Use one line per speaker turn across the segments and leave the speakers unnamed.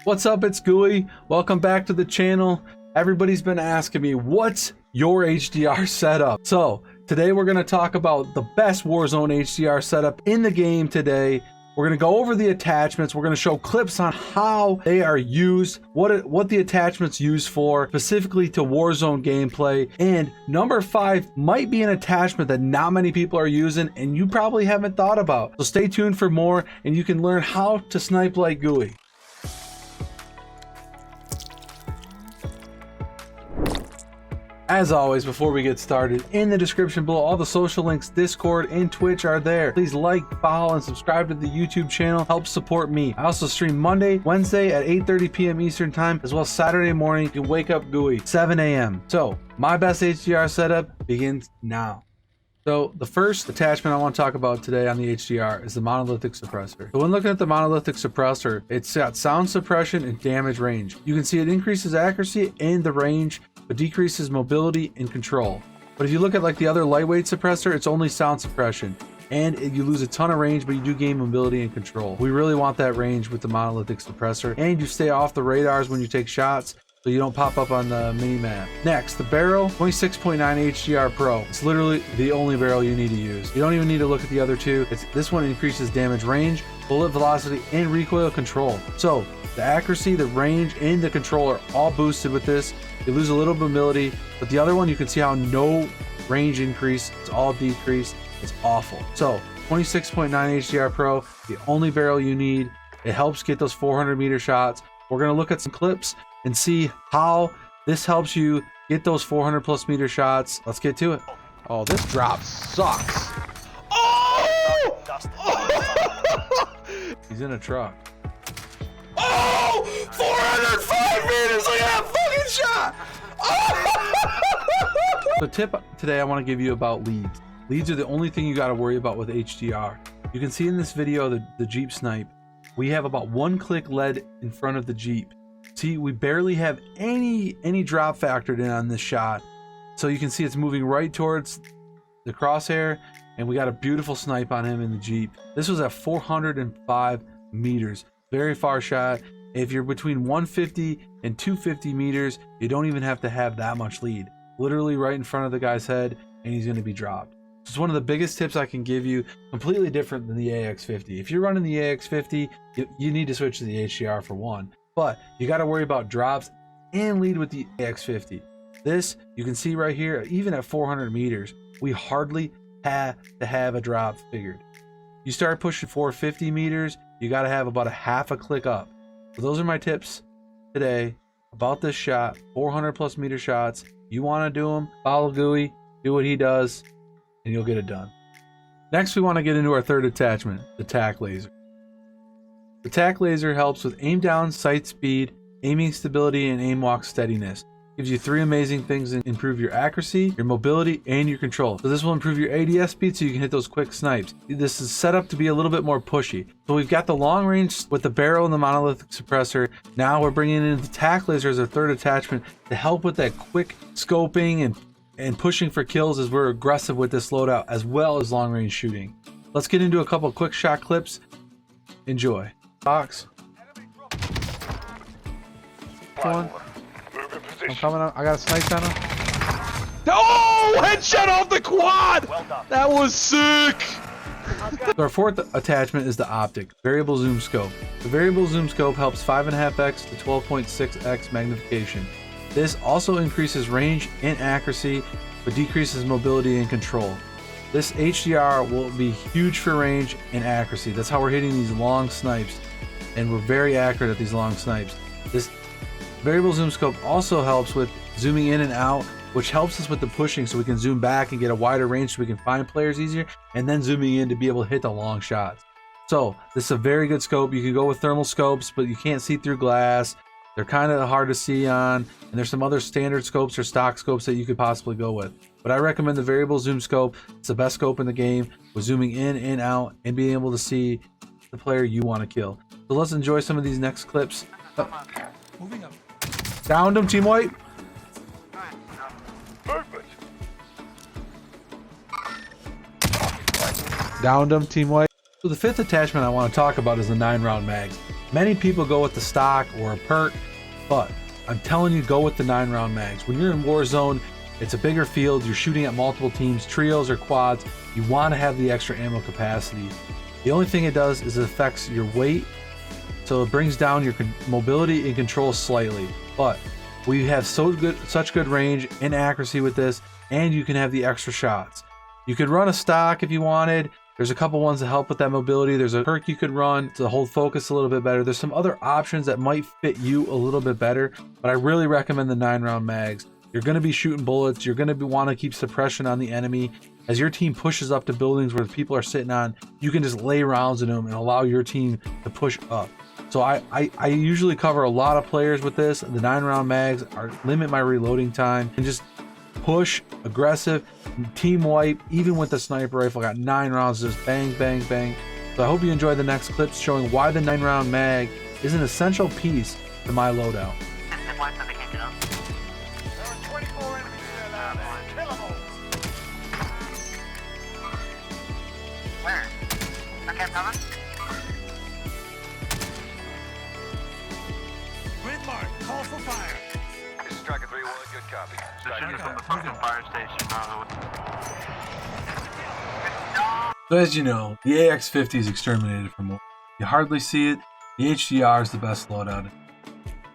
What's up, it's Gooey. Welcome back to the channel. Everybody's been asking me, what's your HDR setup? So today we're going to talk about the best Warzone HDR setup in the game today. We're going to go over the attachments. We're going to show clips on how they are used, what the attachments used for, specifically to Warzone gameplay. And number 5 might be an attachment that not many people are using and you probably haven't thought about. So stay tuned for more and you can learn how to snipe like Gooey. As always, before we get started, in the description below, all the social links, Discord and Twitch are there. Please like, follow, and subscribe to the YouTube channel. Help support me. I also stream Monday, Wednesday at 8:30 p.m. Eastern time, as well as Saturday morning. You can wake up Gooey, 7 a.m. So my best HDR setup begins now. So the first attachment I want to talk about today on the HDR is the monolithic suppressor. So when looking at the monolithic suppressor, it's got sound suppression and damage range. You can see it increases accuracy and the range, but decreases mobility and control. But if you look at like the other lightweight suppressor, it's only sound suppression and you lose a ton of range, but you do gain mobility and control. We really want that range with the monolithic suppressor, and you stay off the radars when you take shots, so you don't pop up on the mini map. Next, the barrel, 26.9 HDR Pro. It's literally the only barrel you need to use. You don't even need to look at the other two. This one increases damage range, bullet velocity, and recoil control. So the accuracy, the range, and the control are all boosted with this. You lose a little mobility, but the other one, you can see how no range increase, it's all decreased. It's awful. So 26.9 HDR Pro, the only barrel you need. It helps get those 400 meter shots. We're gonna look at some clips and see how this helps you get those 400 plus meter shots. Let's get to it. Oh, this drop sucks. Oh! He's in a truck.
Oh! 405 meters! Look at that fucking shot! Oh!
The tip today I want to give you about leads. Leads are the only thing you got to worry about with HDR. You can see in this video the Jeep snipe. We have about 1 click lead in front of the Jeep. See, we barely have any drop factored in on this shot. So you can see it's moving right towards the crosshair, and we got a beautiful snipe on him in the Jeep. This was at 405 meters. Very far shot. If you're between 150 and 250 meters, you don't even have to have that much lead. Literally right in front of the guy's head, and he's going to be dropped. It's one of the biggest tips I can give you, completely different than the AX50. If you're running the AX50, you need to switch to the HDR for one, but you got to worry about drops and lead with the AX50. This, you can see right here, even at 400 meters, we hardly have to have a drop figured. You start pushing 450 meters, you got to have about a half a click up. So those are my tips today about this shot. 400 plus meter shots. You want to do them, follow Gooey, do what he does, and you'll get it done. Next, we want to get into our third attachment, the tack laser. The tack laser helps with aim down, sight speed, aiming stability, and aim walk steadiness. Gives you 3 amazing things that improve your accuracy, your mobility, and your control. So this will improve your ADS speed so you can hit those quick snipes. This is set up to be a little bit more pushy. So we've got the long range with the barrel and the monolithic suppressor. Now we're bringing in the tack laser as our third attachment to help with that quick scoping and pushing for kills as we're aggressive with this loadout, as well as long range shooting. Let's get into a couple quick shot clips. Enjoy. Box. Come on. I'm coming up. I got a snipe on him.
Oh! Headshot off the quad! Well done. That was sick!
So our fourth attachment is the optic, variable zoom scope. The variable zoom scope helps 5.5x to 12.6x magnification. This also increases range and accuracy, but decreases mobility and control. This HDR will be huge for range and accuracy. That's how we're hitting these long snipes, and we're very accurate at these long snipes. This variable zoom scope also helps with zooming in and out, which helps us with the pushing so we can zoom back and get a wider range so we can find players easier, and then zooming in to be able to hit the long shots. So this is a very good scope. You can go with thermal scopes, but you can't see through glass. They're kind of hard to see on, and there's some other standard scopes or stock scopes that you could possibly go with. But I recommend the variable zoom scope. It's the best scope in the game with zooming in and out and being able to see the player you want to kill. So let's enjoy some of these next clips.
Moving up.
Downed him, Team White.
Perfect.
Downed him, Team White. So the fifth attachment I want to talk about is the 9-round mags. Many people go with the stock or a perk, but I'm telling you, go with the 9-round mags. When you're in Warzone, it's a bigger field, you're shooting at multiple teams, trios or quads, you want to have the extra ammo capacity. The only thing it does is it affects your weight, so it brings down your mobility and control slightly. But we have such good range and accuracy with this, and you can have the extra shots. You could run a stock if you wanted. There's a couple ones that help with that mobility. There's a perk you could run to hold focus a little bit better. There's some other options that might fit you a little bit better, but I really recommend the 9-round mags. You're going to be shooting bullets. You're going to want to keep suppression on the enemy. As your team pushes up to buildings where people are sitting on, you can just lay rounds in them and allow your team to push up. So I usually cover a lot of players with this. The 9-round mags limit my reloading time and just push, aggressive, team wipe. Even with the sniper rifle, got 9 rounds, just bang, bang, bang. So I hope you enjoy the next clips showing why the 9-round mag is an essential piece to my loadout.
Where? Okay, coming.
Grid mark, call for fire.
This is Striker 3-1, good copy.
Position on the fucking fire station.
So as you know, the AX50 is exterminated from war. You hardly see it. The HDR is the best loadout.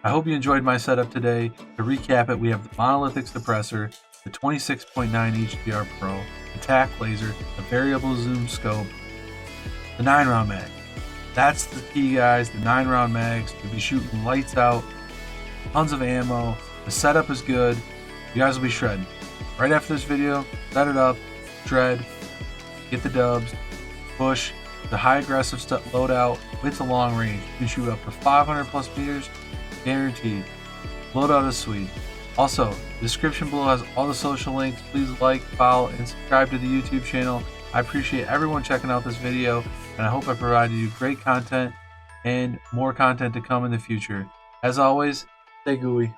I hope you enjoyed my setup today. To recap it, we have the monolithic suppressor, the 26.9 HDR Pro, the tac laser, the variable zoom scope, the 9-round mag. That's the key, guys. The 9-round mags. You'll be shooting lights out, tons of ammo. The setup is good. You guys will be shredding. Right after this video, set it up, shred, get the dubs, push the high aggressive stuff loadout with the long range. You can shoot up to 500 plus meters, guaranteed. Loadout is sweet. Also, the description below has all the social links. Please like, follow, and subscribe to the YouTube channel. I appreciate everyone checking out this video, and I hope I provided you great content and more content to come in the future. As always, stay gooey.